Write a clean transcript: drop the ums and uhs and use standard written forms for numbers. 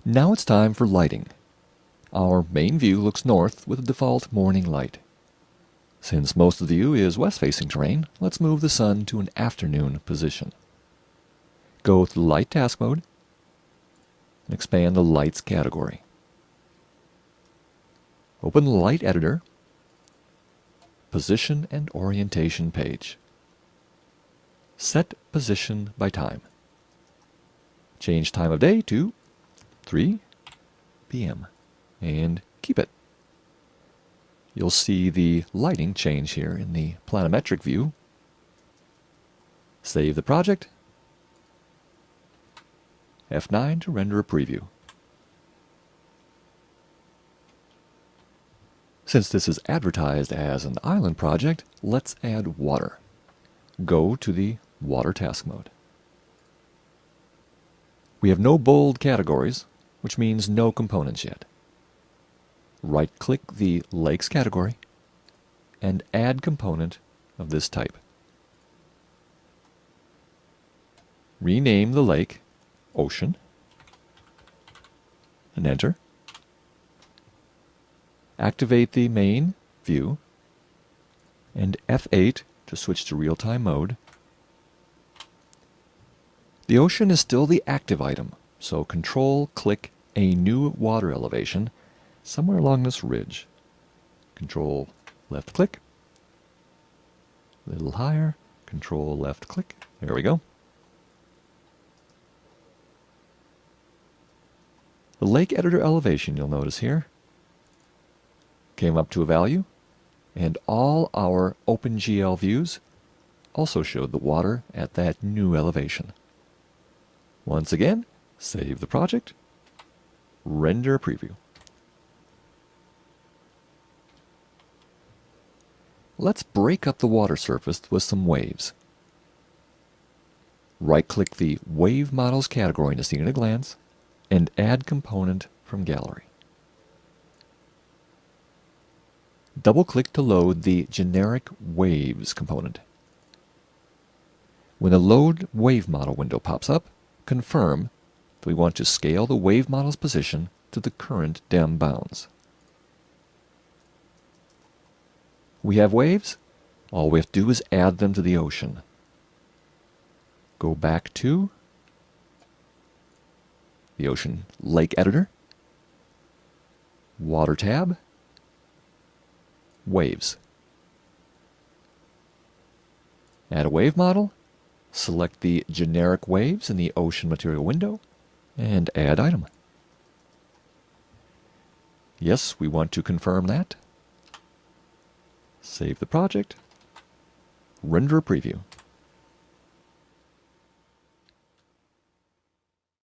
Now it's time for lighting. Our main view looks north with the default morning light. Since most of the view is west-facing terrain, let's move the sun to an afternoon position. Go to the Light Task Mode and expand the Lights category. Open the Light Editor, Position and Orientation page. Set position by time. Change time of day to 3 p.m. and keep it. You'll see the lighting change here in the planimetric view. Save the project. F9 to render a preview. Since this is advertised as an island project, let's add water. Go to the Water Task Mode. We have no bold categories, which means no components yet. Right-click the Lakes category and add component of this type. Rename the lake Ocean and enter. Activate the main view and F8 to switch to real-time mode. The ocean is still the active item, so Control-click a new water elevation somewhere along this ridge. Control left click, a little higher, Control left click, there we go. The lake editor elevation, you'll notice here, came up to a value, and all our OpenGL views also showed the water at that new elevation. Once again, save the project, render a preview. Let's break up the water surface with some waves. Right-click the Wave Models category to see at a glance, and add component from gallery. Double-click to load the Generic Waves component. When the Load Wave Model window pops up, confirm that we want to scale the wave model's position to the current DEM bounds. We have waves. All we have to do is add them to the ocean. Go back to the Ocean Lake Editor, Water tab, Waves. Add a wave model, select the Generic Waves in the Ocean Material window, and add item. Yes, we want to confirm that. Save the project, render a preview.